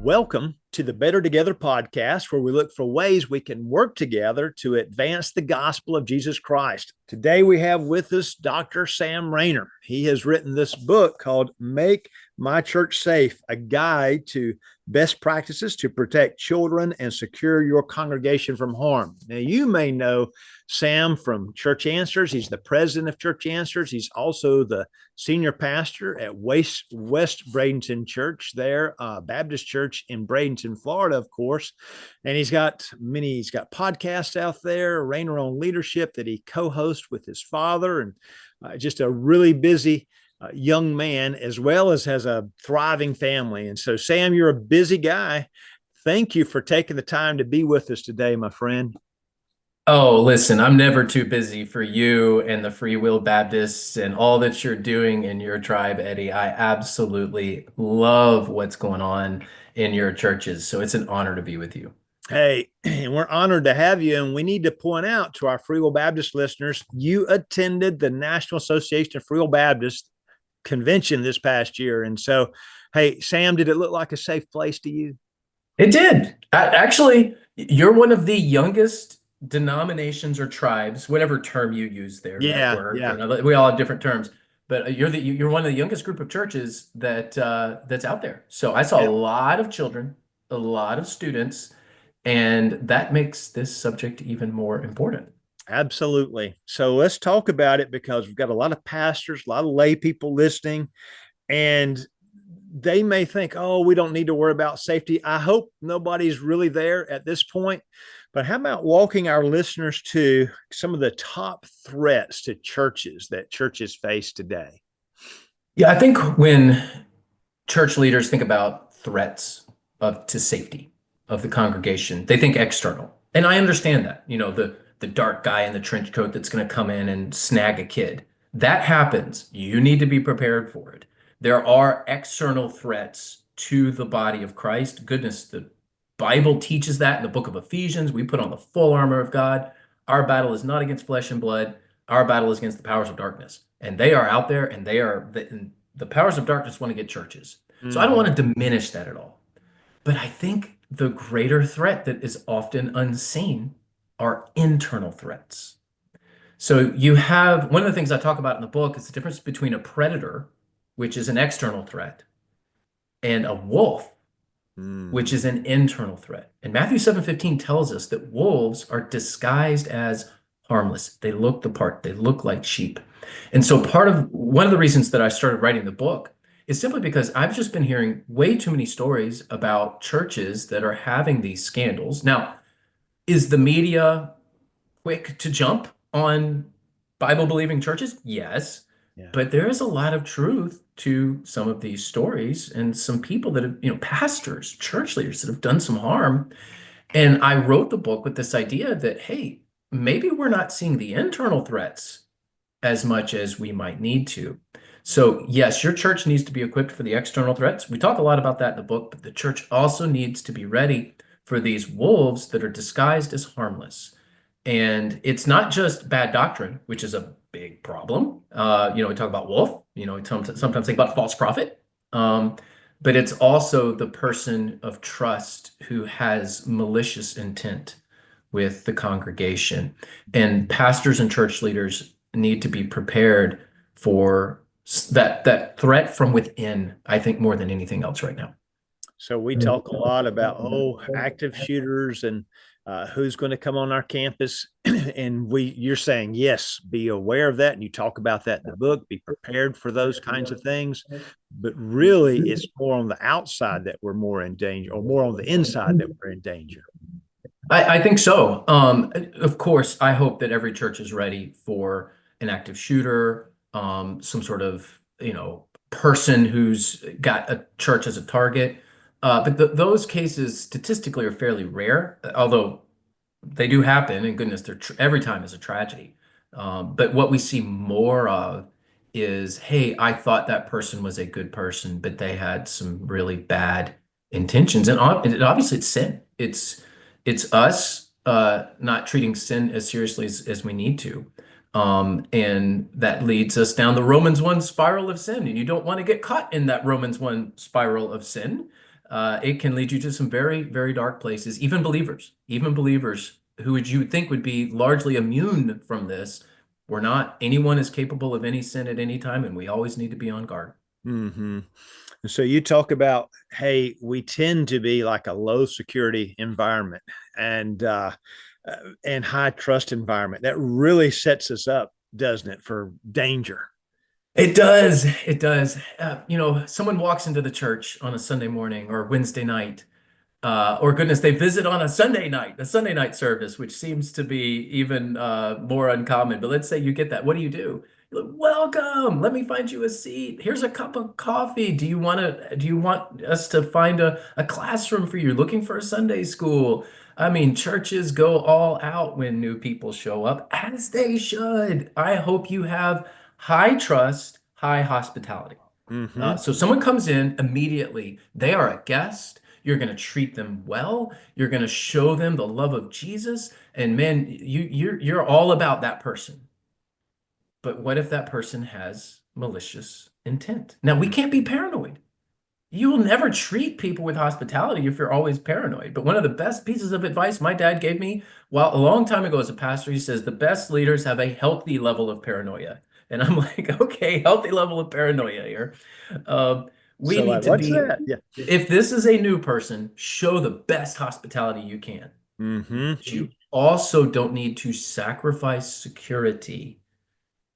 Welcome to the Better Together podcast, where we look for ways we can work together to advance the gospel of Jesus Christ. Today we have with us Dr. Sam Rainer. He has written this book called Make My Church Safe, a guide to best practices to protect children and secure your congregation from harm. Now, you may know Sam from Church Answers. He's the president of Church Answers. He's also the senior pastor at West Bradenton Church there, Baptist Church in Bradenton, Florida, of course. And he's got podcasts out there, Rainer on Leadership, that he co-hosts with his father, and just a really busy young man, as well as has a thriving family. And so, Sam, you're a busy guy. Thank you for taking the time to be with us today, my friend. Oh, listen, I'm never too busy for you and the Free Will Baptists and all that you're doing in your tribe, Eddie. I absolutely love what's going on in your churches. So it's an honor to be with you. Hey, and we're honored to have you. And we need to point out to our Free Will Baptist listeners, you attended the National Association of Free Will Baptists convention this past year. And so, hey, Sam, did it look like a safe place to you? It did. Actually, you're one of the youngest denominations or tribes, whatever term you use there, network. Yeah. You know, we all have different terms, but you're one of the youngest group of churches that's out there. So I saw a lot of children, a lot of students, and that makes this subject even more important. Absolutely. So let's talk about it, because we've got a lot of pastors, a lot of lay people listening, and they may think, oh, we don't need to worry about safety. I hope nobody's really there at this point. But how about walking our listeners to some of the top threats to churches that churches face today? Yeah, I think when church leaders think about threats to safety of the congregation, they think external. And I understand that, the dark guy in the trench coat that's going to come in and snag a kid. That happens. You need to be prepared for it. There are external threats to the body of Christ. Goodness, the Bible teaches that in the book of Ephesians. We put on the full armor of God. Our battle is not against flesh and blood. Our battle is against the powers of darkness. And they are out there, and the powers of darkness want to get churches. So I don't want to diminish that at all. But I think the greater threat that is often unseen are internal threats. So you have, one of the things I talk about in the book is the difference between a predator, which is an external threat, and a wolf, which is an internal threat. And Matthew 7:15 tells us that wolves are disguised as harmless. They look the part. They look like sheep. And so one of the reasons that I started writing the book is simply because I've just been hearing way too many stories about churches that are having these scandals. Now, is the media quick to jump on Bible-believing churches? Yes. Yeah. But there is a lot of truth to some of these stories, and some people that have, pastors, church leaders that have done some harm. And I wrote the book with this idea that, hey, maybe we're not seeing the internal threats as much as we might need to. So yes, your church needs to be equipped for the external threats. We talk a lot about that in the book, but the church also needs to be ready for these wolves that are disguised as harmless. And it's not just bad doctrine, which is a big problem. We talk about wolf, we sometimes think about false prophet. But it's also the person of trust who has malicious intent with the congregation. And pastors and church leaders need to be prepared for that threat from within, I think, more than anything else right now. So we talk a lot about, active shooters and who's going to come on our campus. And you're saying, yes, be aware of that. And you talk about that in the book, be prepared for those kinds of things. But really, it's more on the outside that we're more in danger, or more on the inside that we're in danger. I think so. Of course, I hope that every church is ready for an active shooter, some sort of, person who's got a church as a target. But those cases statistically are fairly rare, although they do happen, and goodness, every time is a tragedy. But what we see more of is, hey, I thought that person was a good person, but they had some really bad intentions. And obviously it's sin. It's us not treating sin as seriously as we need to. And that leads us down the Romans 1 spiral of sin. And you don't want to get caught in that Romans 1 spiral of sin. it can lead you to some very, very dark places. Even believers who would you think would be largely immune from this, we're not. Anyone is capable of any sin at any time, and we always need to be on guard. Mm-hmm. So you talk about, hey, we tend to be like a low security environment and and high trust environment. That really sets us up, doesn't it, for danger? It does. It does. Someone walks into the church on a Sunday morning or Wednesday night, or goodness, they visit on a Sunday night service, which seems to be even more uncommon. But let's say you get that. What do? You're like, welcome. Let me find you a seat. Here's a cup of coffee. Do you want us to find a classroom for you? Looking for a Sunday school? I mean, churches go all out when new people show up, as they should. I hope you have high trust, high hospitality. Mm-hmm. So someone comes in immediately, they are a guest. You're going to treat them well. You're going to show them the love of Jesus. And man, you're all about that person. But what if that person has malicious intent? Now, we can't be paranoid. You will never treat people with hospitality if you're always paranoid. But one of the best pieces of advice my dad gave me, well, a long time ago as a pastor, he says the best leaders have a healthy level of paranoia. And I'm like, okay, healthy level of paranoia here. We So, need like, to what's be, that? Yeah. if this is a new person, show the best hospitality you can. Mm-hmm. But you also don't need to sacrifice security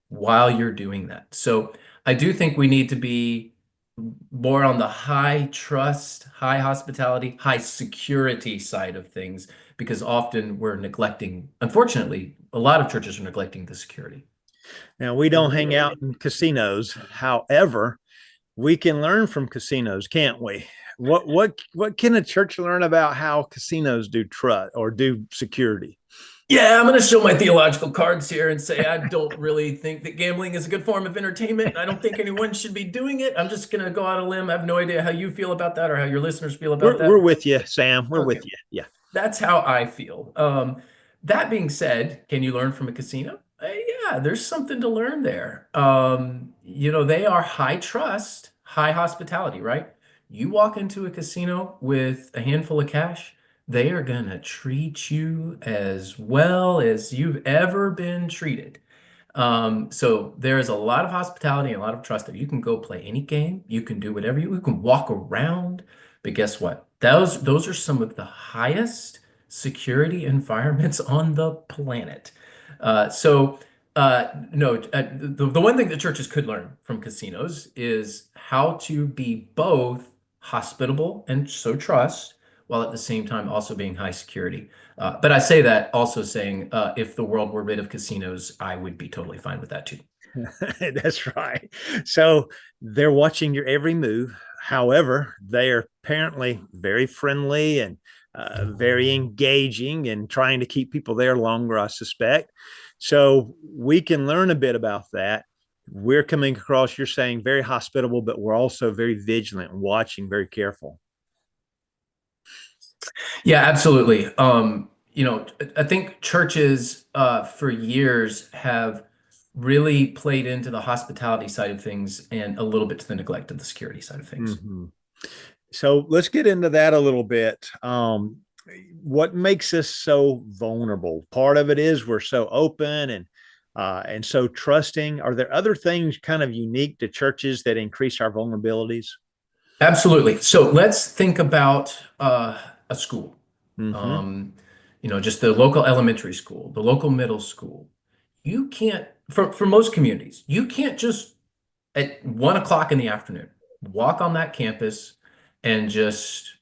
while you're doing that. So I do think we need to be more on the high trust, high hospitality, high security side of things, because often we're neglecting, unfortunately, a lot of churches are neglecting the security. Now we don't hang out in casinos. However, we can learn from casinos, can't we? What can a church learn about how casinos do trust or do security? Yeah, I'm going to show my theological cards here and say I don't really think that gambling is a good form of entertainment, and I don't think anyone should be doing it. I'm just going to go out on a limb. I have no idea how you feel about that or how your listeners feel about We're that. with you, Sam. We're Okay, with you. Yeah. that's how I feel. That being said, can you learn from a casino? Yeah, there's something to learn there. They are high trust, high hospitality, right? You walk into a casino with a handful of cash, they are gonna treat you as well as you've ever been treated. So there's a lot of hospitality and a lot of trust that you can go play any game, you can do whatever you can walk around. But guess what? Those are some of the highest security environments on the planet. So no, the one thing that churches could learn from casinos is how to be both hospitable and so trust, while at the same time also being high security. But I say that also saying if the world were rid of casinos, I would be totally fine with that too. That's right. So they're watching your every move. However, they are apparently very friendly and very engaging and trying to keep people there longer, I suspect. So we can learn a bit about that. We're coming across, you're saying, very hospitable, but we're also very vigilant and watching, very careful. Yeah, absolutely. I think churches for years have really played into the hospitality side of things and a little bit to the neglect of the security side of things. Mm-hmm. So let's get into that a little bit. What makes us so vulnerable? Part of it is we're so open and so trusting. Are there other things kind of unique to churches that increase our vulnerabilities? Absolutely. So let's think about a school. Mm-hmm. Um, just the local elementary school, the local middle school. You can't, for most communities, you can't just at 1 o'clock in the afternoon walk on that campus and just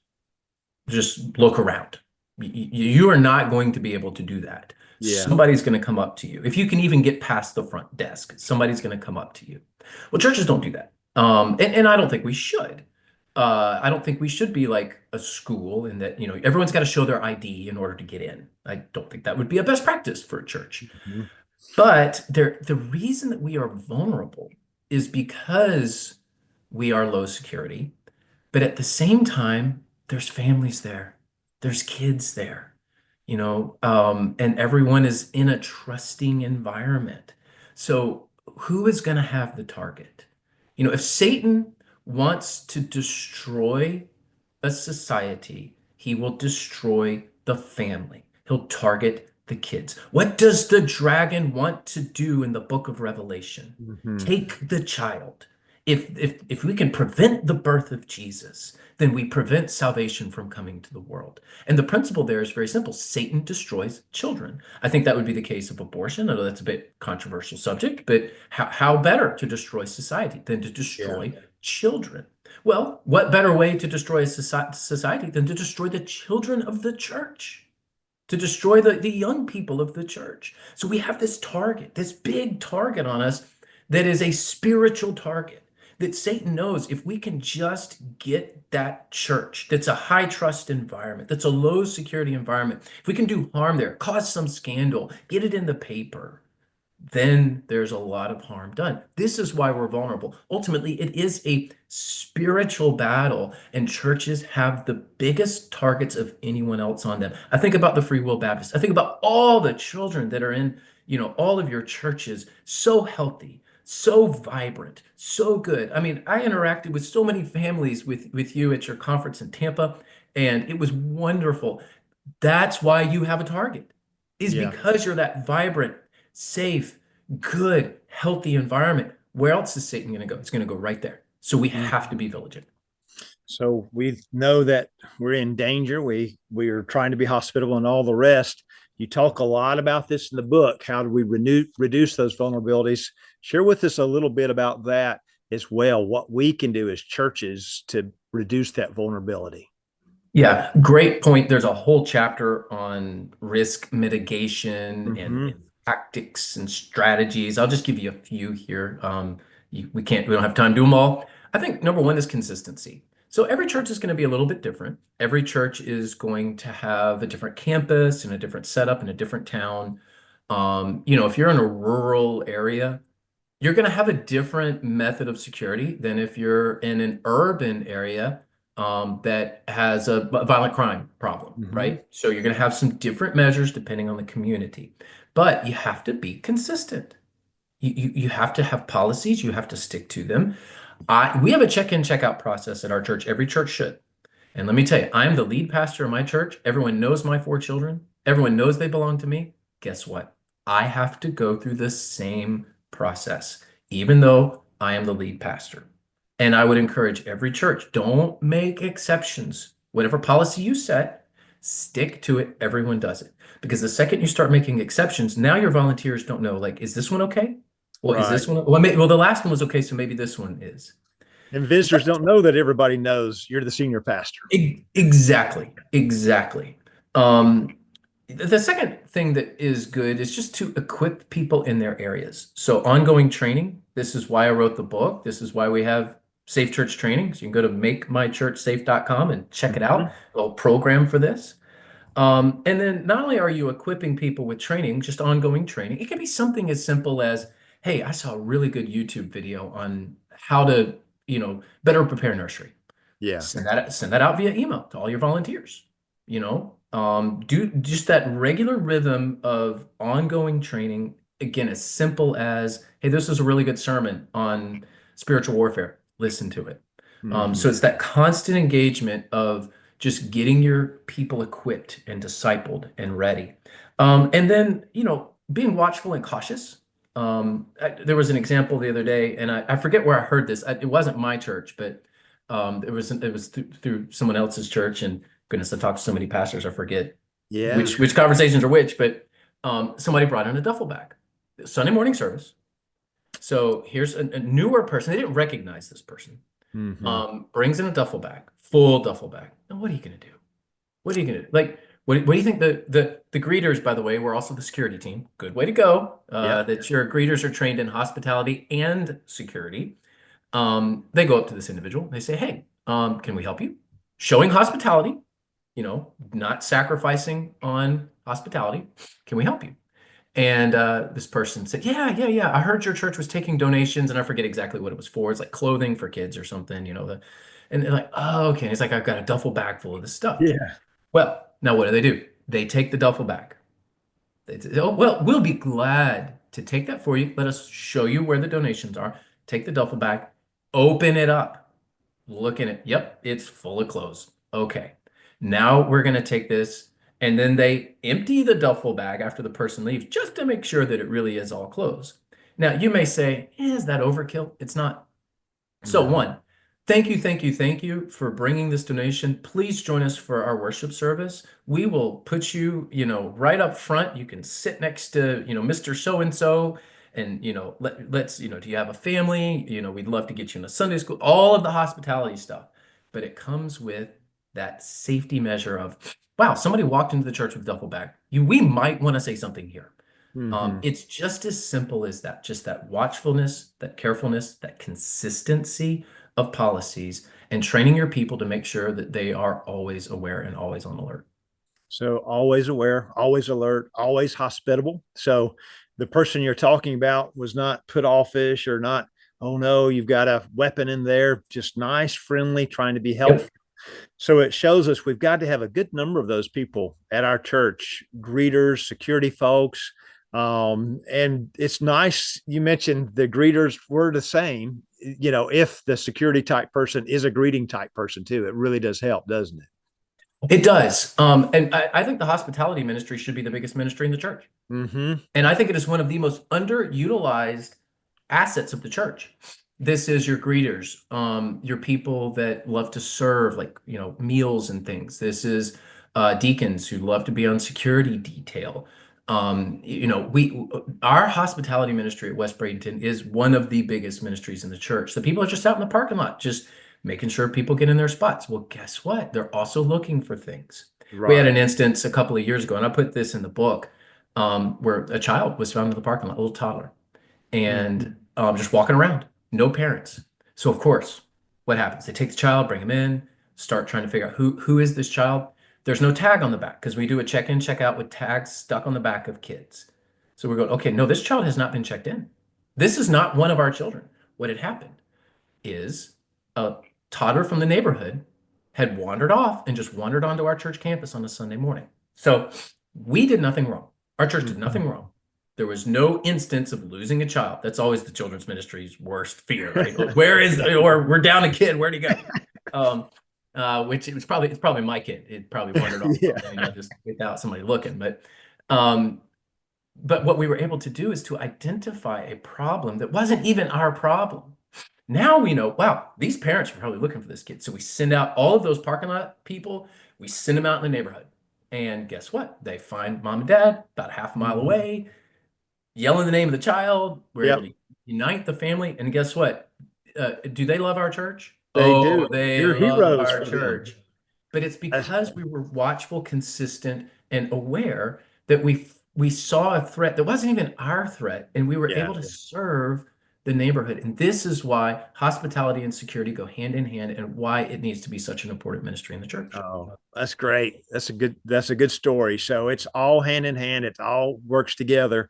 look around. You are not going to be able to do that. Yeah. Somebody's going to come up to you. If you can even get past the front desk, somebody's going to come up to you. Well, churches don't do that. And I don't think we should. I don't think we should be like a school in that, everyone's got to show their ID in order to get in. I don't think that would be a best practice for a church. Mm-hmm. But the reason that we are vulnerable is because we are low security. But at the same time, there's families there, there's kids there, and everyone is in a trusting environment. So who is going to have the target? If Satan wants to destroy a society, he will destroy the family. He'll target the kids. What does the dragon want to do in the book of Revelation? Hmm. Take the child. If we can prevent the birth of Jesus, then we prevent salvation from coming to the world. And the principle there is very simple. Satan destroys children. I think that would be the case of abortion. I know that's a bit controversial subject, but how better to destroy society than to Yeah. destroy children? Well, what better way to destroy a society than to destroy the children of the church, to destroy the young people of the church? So we have this target, this big target on us that is a spiritual target that Satan knows if we can just get that church that's a high trust environment, that's a low security environment, if we can do harm there, cause some scandal, get it in the paper, then there's a lot of harm done. This is why we're vulnerable. Ultimately, it is a spiritual battle, and churches have the biggest targets of anyone else on them. I think about the Free Will Baptists. I think about all the children that are in, all of your churches, so healthy, so vibrant, so good. I mean, I interacted with so many families with you at your conference in Tampa, and it was wonderful. That's why you have a target, is Yeah. because you're that vibrant, safe, good, healthy environment. Where else is Satan going to go? It's going to go right there. So we have to be vigilant. So we know that we're in danger. We are trying to be hospitable and all the rest. You talk a lot about this in the book. How do we reduce those vulnerabilities? Share with us a little bit about that as well. What we can do as churches to reduce that vulnerability. Yeah, great point. There's a whole chapter on risk mitigation Mm-hmm. and tactics and strategies. I'll just give you a few here. We don't have time to do them all. I think number one is consistency. So every church is going to be a little bit different. Every church is going to have a different campus and a different setup in a different town. If you're in a rural area, you're going to have a different method of security than if you're in an urban area that has a violent crime problem, Mm-hmm. right? So you're going to have some different measures depending on the community, but you have to be consistent. You have to have policies. You have to stick to them. We have a check-in, check-out process at our church. Every church should. And let me tell you, I'm the lead pastor of my church. Everyone knows my four children. Everyone knows they belong to me. Guess what? I have to go through the same process, even though I am the lead pastor. And I would encourage every church, don't make exceptions. Whatever policy you set, stick to it. Everyone does it. Because the second you start making exceptions, now your volunteers don't know, like, is this one okay? Well, is Right. this one? Well, the last one was okay, so maybe this one is. And visitors don't know that everybody knows you're the senior pastor. Exactly, exactly. Um, the second thing that is good is just to equip people in their areas. So ongoing training. This is why I wrote the book. This is why we have Safe Church Training. So you can go to makemychurchsafe.com and check it out. Mm-hmm. A little program for this. And then not only are you equipping people with training, just ongoing training, it can be something as simple as, hey, I saw a really good YouTube video on how to, better prepare nursery. Yeah. Send that out via email to all your volunteers. Do just that regular rhythm of ongoing training. Again, as simple as, hey, this is a really good sermon on spiritual warfare. Listen to it. Mm-hmm. So it's that constant engagement of just getting your people equipped and discipled and ready. And then, being watchful and cautious. There was an example the other day, and I forget where I heard this. It wasn't my church, but it was through someone else's church. And goodness, I talked to so many pastors, I forget Yeah. which conversations are which. But somebody brought in a duffel bag, Sunday morning service. So here's a newer person. They didn't recognize this person. Mm-hmm. Brings in a duffel bag, full duffel bag. Now, what are you gonna do? What are you gonna do? Like, what do you think the greeters, by the way, were also the security team. Good way to go. Yeah. That your greeters are trained in hospitality and security. They go up to this individual. They say, "Hey, can we help you?" Showing hospitality, not sacrificing on hospitality. Can we help you? And this person said, "Yeah, yeah, yeah. I heard your church was taking donations, and I forget exactly what it was for. It's like clothing for kids or something, and they're like, oh, okay." And it's like, I've got a duffel bag full of this stuff. Yeah. Well, now what do? They take the duffel bag. They say, oh, well, we'll be glad to take that for you. Let us show you where the donations are. Take the duffel bag, open it up, look in it. Yep, it's full of clothes. Okay, now we're going to take this. And then they empty the duffel bag after the person leaves just to make sure that it really is all clothes. Now, you may say, is that overkill? It's not. So, No. one, thank you for bringing this donation. Please join us for our worship service. We will put you, right up front. You can sit next to, Mr. So and so, and let's, do you have a family? We'd love to get you in a Sunday school. All of the hospitality stuff, but it comes with that safety measure of, wow, somebody walked into the church with a duffel bag. We might want to say something here. Hmm. It's just as simple as that, just that watchfulness, that carefulness, that consistency of policies and training your people to make sure that they are always aware and always on alert. So always aware, always alert, always hospitable. So the person you're talking about was not put offish or not, oh no, you've got a weapon in there, just nice, friendly, trying to be helpful. Yep. So it shows us we've got to have a good number of those people at our church, greeters, security folks. And it's nice. You mentioned the greeters were the same, if the security type person is a greeting type person too, it really does help, doesn't it? It does. And I think the hospitality ministry should be the biggest ministry in the church. Mm-hmm. And I think it is one of the most underutilized assets of the church. This is your greeters, your people that love to serve, like, meals and things. This is deacons who love to be on security detail. Our hospitality ministry at West Bradenton is one of the biggest ministries in the church. The people are just out in the parking lot, just making sure people get in their spots. Well, guess what? They're also looking for things. We had Right. an instance a couple of years ago, and I put this in the book, where a child was found in the parking lot, a little toddler, Mm-hmm. and just walking around, no parents. So of course, what happens? They take the child, bring him in, start trying to figure out who is this child. There's no tag on the back because we do a check-in, check-out with tags stuck on the back of kids. So we're going, okay, no, this child has not been checked in. This is not one of our children. What had happened is a toddler from the neighborhood had wandered off and just wandered onto our church campus on a Sunday morning. So we did nothing wrong. Our church did Mm-hmm. nothing wrong. There was no instance of losing a child. That's always the children's ministry's worst fear, right? Where is, or we're down a kid, where'd he go? Which it's probably my kid. It probably wandered off, Yeah. just without somebody looking. But what we were able to do is to identify a problem that wasn't even our problem. Now we know, wow, these parents are probably looking for this kid. So we send out all of those parking lot people, we send them out in the neighborhood. And guess what? They find mom and dad about half a mile Mhm. away, yelling the name of the child. We're able Yep, to unite the family. And guess what? Do they love our church? they do. Oh, they You're love heroes our for them. church. But it's That's, because we were watchful, consistent, and aware that we saw a threat that wasn't even our threat, and we were yeah. able to serve the neighborhood. And this is why hospitality and security go hand in hand, and why it needs to be such an important ministry in the church. Oh, that's great. That's a good story. So it's all hand in hand. It all works together.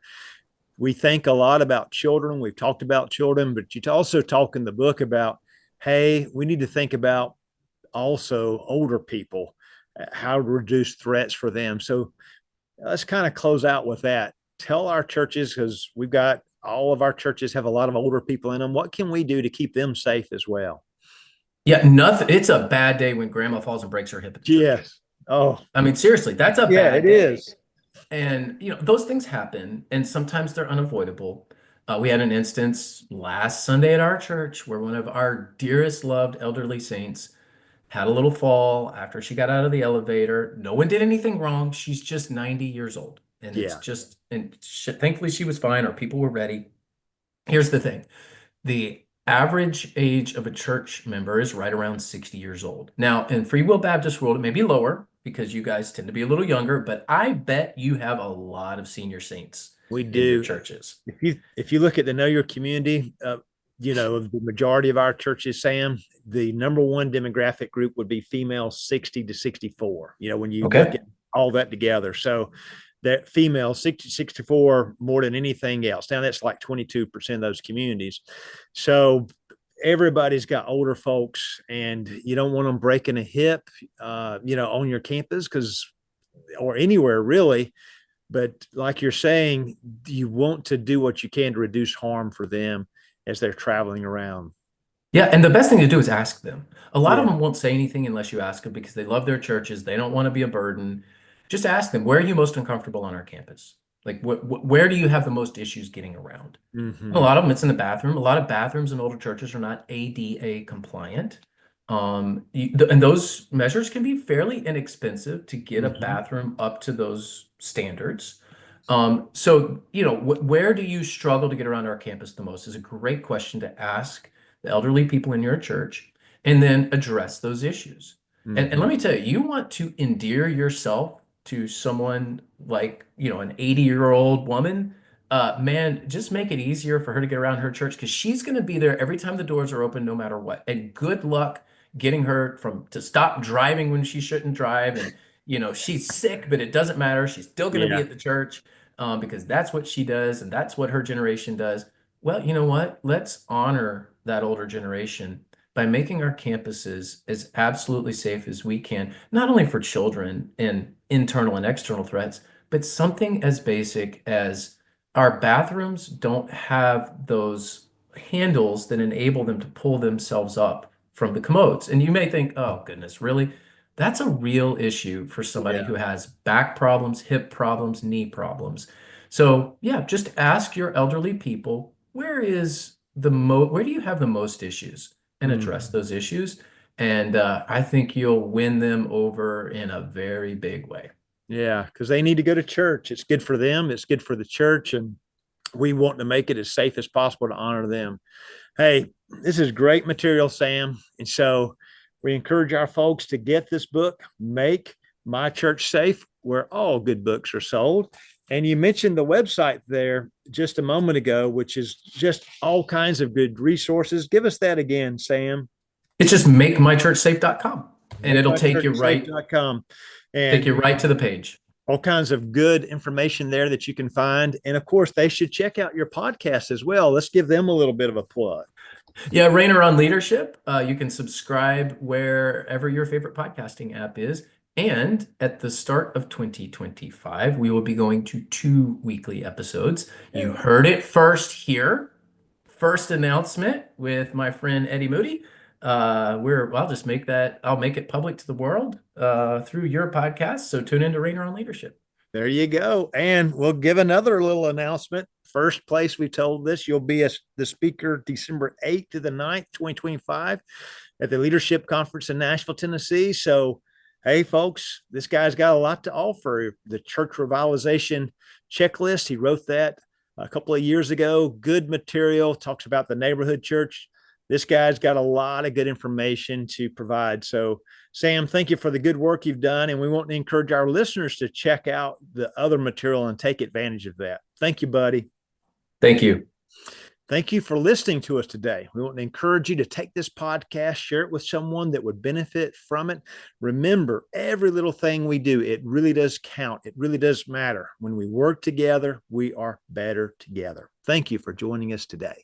We think a lot about children. We've talked about children, but you also talk in the book about, hey, we need to think about also older people, how to reduce threats for them. So let's kind of close out with that. Tell our churches, because we've got all of our churches have a lot of older people in them. What can we do to keep them safe as well? Yeah, nothing. It's a bad day when grandma falls and breaks her hip at the church. Yes. Oh, I mean, seriously, that's a yeah, it bad day. is. And those things happen, and sometimes they're unavoidable. We had an instance last Sunday at our church where one of our dearest loved elderly saints had a little fall after she got out of the elevator. No one did anything wrong. She's just 90 years old. And Yeah. thankfully she was fine. Our people were ready. Here's the thing. The average age of a church member is right around 60 years old. Now, in Free Will Baptist world, it may be lower because you guys tend to be a little younger, but I bet you have a lot of senior saints We in your do. churches. If you look at the Know Your Community, the majority of our churches, Sam, the number one demographic group would be female 60 to 64. When you look Okay. at all that together, so that female 60 64 more than anything else. Now that's like 22% of those communities. So everybody's got older folks, and you don't want them breaking a hip, on your campus or anywhere really. But like you're saying, you want to do what you can to reduce harm for them as they're traveling around. Yeah, and the best thing to do is ask them. A lot of Yeah. them won't say anything unless you ask them because they love their churches. They don't want to be a burden. Just ask them, where are you most uncomfortable on our campus? Like, where do you have the most issues getting around? And a Hmm. lot of them, it's in the bathroom. A lot of bathrooms in older churches are not ADA compliant. And those measures can be fairly inexpensive to get a Hmm. bathroom up to those standards. So, where do you struggle to get around our campus the most is a great question to ask the elderly people in your church and then address those issues. And Hmm. let me tell you, you want to endear yourself to someone like, an 80-year-old woman. Man, just make it easier for her to get around her church because she's going to be there every time the doors are open, no matter what. And good luck getting her to stop driving when she shouldn't drive. And, she's sick, but it doesn't matter. She's still going to be Yeah. at the church because that's what she does and that's what her generation does. Well, you know what? Let's honor that older generation by making our campuses as absolutely safe as we can, not only for children and internal and external threats, but something as basic as our bathrooms don't have those handles that enable them to pull themselves up from the commodes. And you may think, oh, goodness, really? That's a real issue for somebody Yeah. who has back problems, hip problems, knee problems. So, yeah, just ask your elderly people, where do you have the most issues and address Hmm. those issues. And I think you'll win them over in a very big way. Yeah. Because they need to go to church. It's good for them. It's good for the church. And we want to make it as safe as possible to honor them. Hey, this is great material, Sam. And so we encourage our folks to get this book, Make My Church Safe, where all good books are sold. And you mentioned the website there just a moment ago, which is just all kinds of good resources. Give us that again, Sam. It's just makemychurchsafe.com and it'll MakeMyChurchSafe.com. take And you right to the page. all kinds of good information there that you can find. And of course, they should check out your podcast as well. Let's give them a little bit of a plug. Yeah, Rainer on Leadership. You can subscribe wherever your favorite podcasting app is. And at the start of 2025, we will be going to 2 weekly episodes. You heard it first here. First announcement with my friend Eddie Moody. I'll make it public to the world through your podcast. So tune in to Rainer on Leadership. There you go. And we'll give another little announcement. First place we told this, you'll be the speaker December 8th to the 9th, 2025 at the Leadership Conference in Nashville, Tennessee. So, hey, folks, this guy's got a lot to offer. The church revitalization checklist, he wrote that a couple of years ago. Good material, talks about the neighborhood church. This guy's got a lot of good information to provide. So, Sam, thank you for the good work you've done. And we want to encourage our listeners to check out the other material and take advantage of that. Thank you, buddy. Thank you. Thank you for listening to us today. We want to encourage you to take this podcast, share it with someone that would benefit from it. Remember, every little thing we do, it really does count. It really does matter. When we work together, we are better together. Thank you for joining us today.